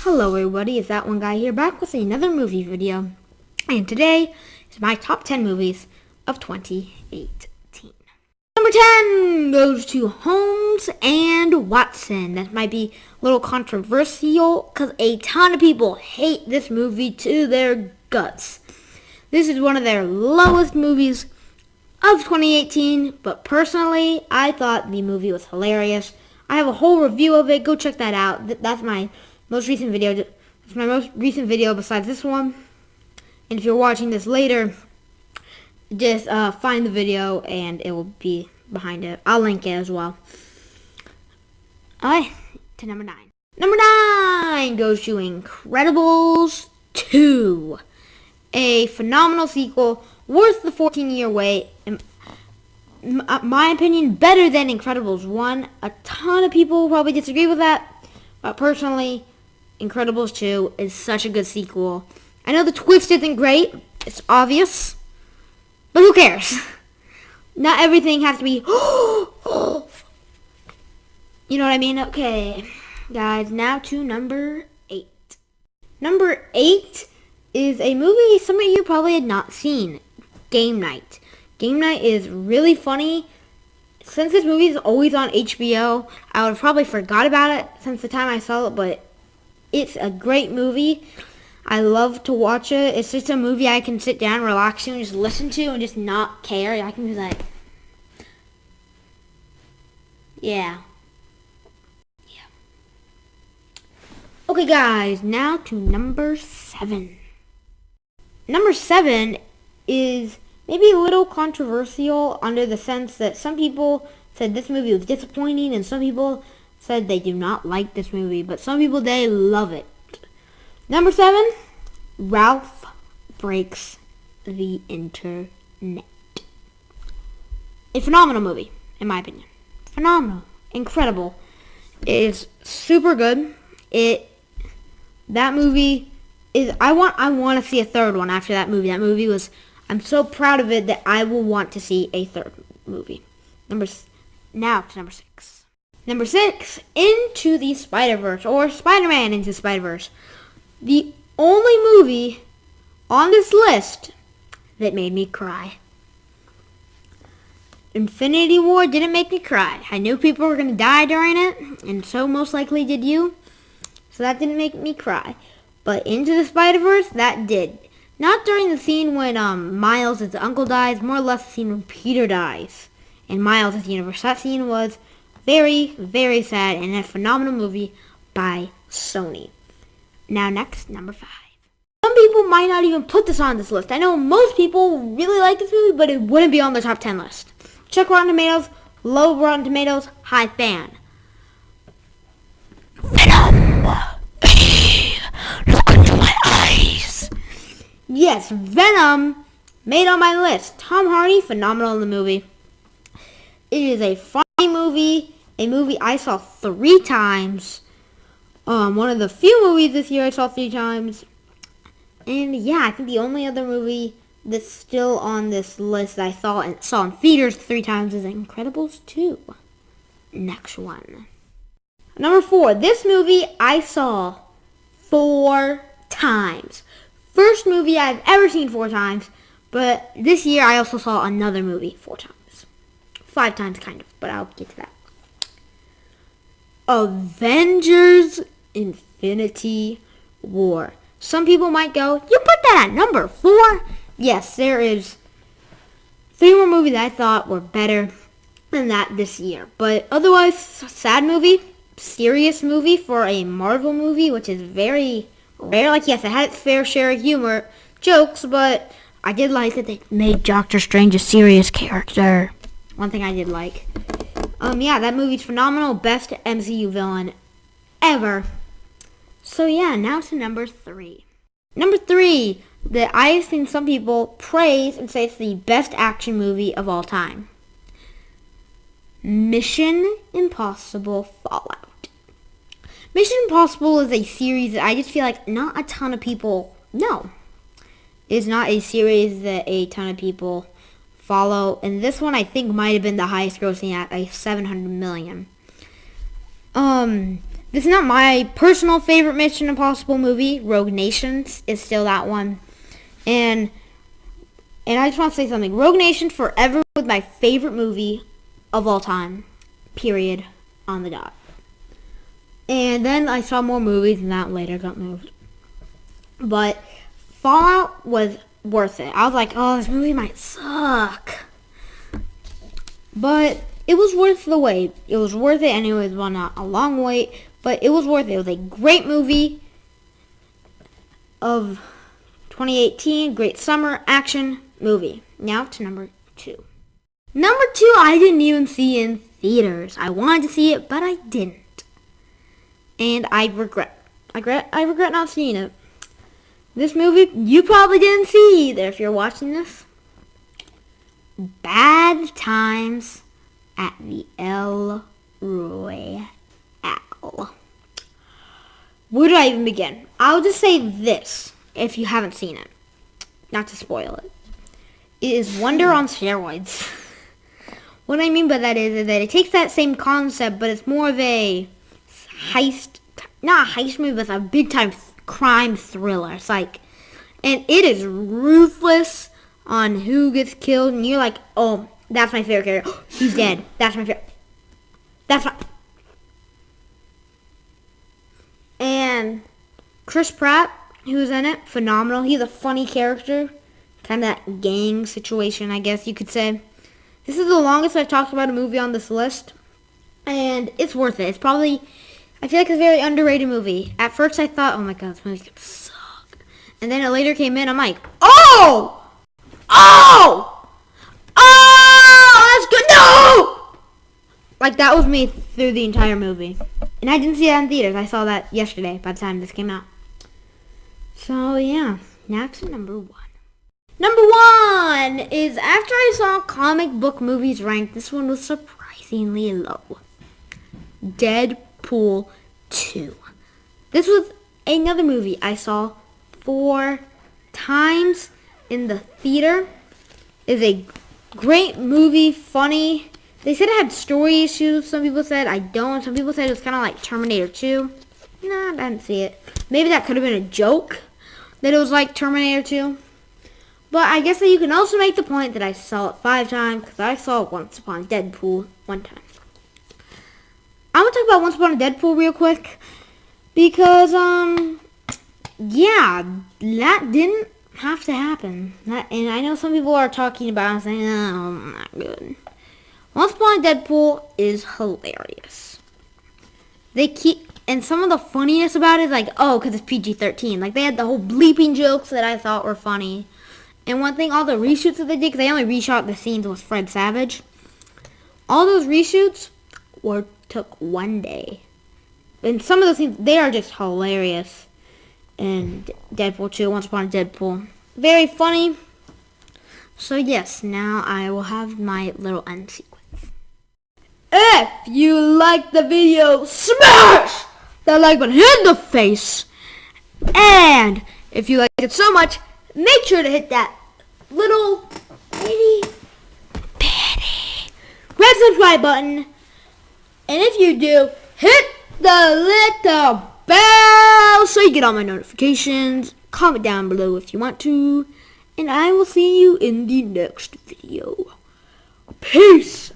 Hello everybody, it's That One Guy here, back with another movie video. And today is my top 10 movies of 2018. Number 10 goes to Holmes and Watson. That might be a little controversial because a ton of people hate this movie to their guts. This is one of their lowest movies of 2018, but personally, I thought the movie was hilarious. I have a whole review of it. Go check that out. That's my most recent video. It's my most recent video besides this one. And if you're watching this later, just find the video and it will be behind it. I'll link it as well. Alright, to number 9. Number 9 goes to Incredibles 2. A phenomenal sequel, worth the 14-year wait. In my opinion, better than Incredibles 1. A ton of people will probably disagree with that. But personally, Incredibles 2 is such a good sequel. I know the twist isn't great. It's obvious. But who cares? Not everything has to be... You know what I mean? Okay. Guys, now to number 8. Number 8 is a movie some of you probably had not seen. Game Night. Game Night is really funny. Since this movie is always on HBO, I would have probably forgot about it since the time I saw it, but it's a great movie. I love to watch it. It's just a movie I can sit down, relax to, and just listen to and just not care. I can be like, yeah. Okay, guys, now to number 7. Number 7 is maybe a little controversial under the sense that some people said this movie was disappointing and some people said they do not like this movie, but some people, they love it. Number 7, Ralph Breaks the Internet. A phenomenal movie, in my opinion. Phenomenal. Incredible. It is super good. That movie is, I want to see a third one after that movie. That movie was, I'm so proud of it that I will want to see a third movie. Now to number 6. Number 6, Into the Spider-Verse, or Spider-Man Into the Spider-Verse. The only movie on this list that made me cry. Infinity War didn't make me cry. I knew people were going to die during it, and so most likely did you. So that didn't make me cry. But Into the Spider-Verse, that did. Not during the scene when Miles' uncle dies, more or less the scene when Peter dies in Miles' universe. That scene was very, very sad and a phenomenal movie by Sony. Now next, number 5. Some people might not even put this on this list. I know most people really like this movie, but it wouldn't be on the top 10 list. Check Rotten Tomatoes, low Rotten Tomatoes, high fan. Venom! Look into my eyes! Yes, Venom made on my list. Tom Hardy, phenomenal in the movie. It is a funny movie, a movie I saw 3 times. One of the few movies this year I saw 3 times. And yeah, I think the only other movie that's still on this list that I saw in theaters 3 times is Incredibles 2. Next one. Number 4, this movie I saw 4 times. First movie I've ever seen 4 times, but this year I also saw another movie 4 times. 5 times kind of, but I'll get to that. Avengers Infinity War. Some people might go, you put that at number 4? Yes, there is 3 more movies I thought were better than that this year. But otherwise, sad movie, serious movie for a Marvel movie, which is very rare. Like, yes, it had its fair share of humor, jokes, but I did like that they made Doctor Strange a serious character. One thing I did like. Yeah, that movie's phenomenal. Best MCU villain ever. So yeah, now to number 3. Number 3 that I've seen some people praise and say it's the best action movie of all time. Mission Impossible Fallout. Mission Impossible is a series that I just feel like not a ton of people know. It's not a series that a ton of people follow. And this one I think might have been the highest grossing at like $700 million. This is not my personal favorite Mission Impossible movie. Rogue Nations is still that one. And I just want to say something. Rogue Nation forever was my favorite movie of all time. Period. On the dot. And then I saw more movies and that later got moved. But Fallout was worth it. I was like, oh, this movie might suck. But it was worth the wait. It was worth it anyways. Well, not a long wait, but it was worth it. It was a great movie of 2018. Great summer action movie. Now to number 2. Number 2, I didn't even see in theaters. I wanted to see it, but I didn't. And I regret not seeing it. This movie, you probably didn't see either if you're watching this. Bad Times at the El Royale. Where do I even begin? I'll just say this, if you haven't seen it. Not to spoil it. It is Wonder on steroids. What I mean by that is that it takes that same concept, but it's more of a heist, not a heist movie, but it's a big-time crime thriller. It's like, and it is ruthless on who gets killed, and you're like, oh, that's my favorite character. He's dead. That's my favorite. That's my... And Chris Pratt, who's in it, phenomenal. He's a funny character. Kind of that gang situation, I guess you could say. This is the longest I've talked about a movie on this list. And it's worth it. It's probably, I feel like it's a very underrated movie. At first I thought, oh my god, this movie's gonna suck. And then it later came in, I'm like, oh! Oh! Oh! That's good! No! Like, that was me through the entire movie. And I didn't see that in theaters. I saw that yesterday by the time this came out. So, yeah. Now to number 1. Number 1 is, after I saw comic book movies ranked, this one was surprisingly low. Deadpool 2. This was another movie I saw 4 times in the theater. It's a great movie, funny. They said it had story issues. Some people said I don't. Some people said it was kind of like Terminator 2. Nah, I didn't see it. Maybe that could have been a joke, that it was like Terminator 2. But I guess that you can also make the point that I saw it 5 times, because I saw it Once Upon Deadpool 1 time. I'm going to talk about Once Upon a Deadpool real quick, because, yeah, that didn't have to happen. And I know some people are talking about it and saying, oh, not good. Once Upon a Deadpool is hilarious. And some of the funniness about it is like, oh, because it's PG-13. Like, they had the whole bleeping jokes that I thought were funny. And one thing, all the reshoots that they did, because they only reshot the scenes with Fred Savage. All those reshoots took 1 day. And some of those scenes, they are just hilarious. And Deadpool 2, Once Upon a Deadpool. Very funny. So yes, now I will have my little end sequence. If you like the video, smash that like button in the face. And if you like it so much, make sure to hit that little bitty red subscribe button. And if you do, hit the little bell so you get all my notifications. Comment down below if you want to. And I will see you in the next video. Peace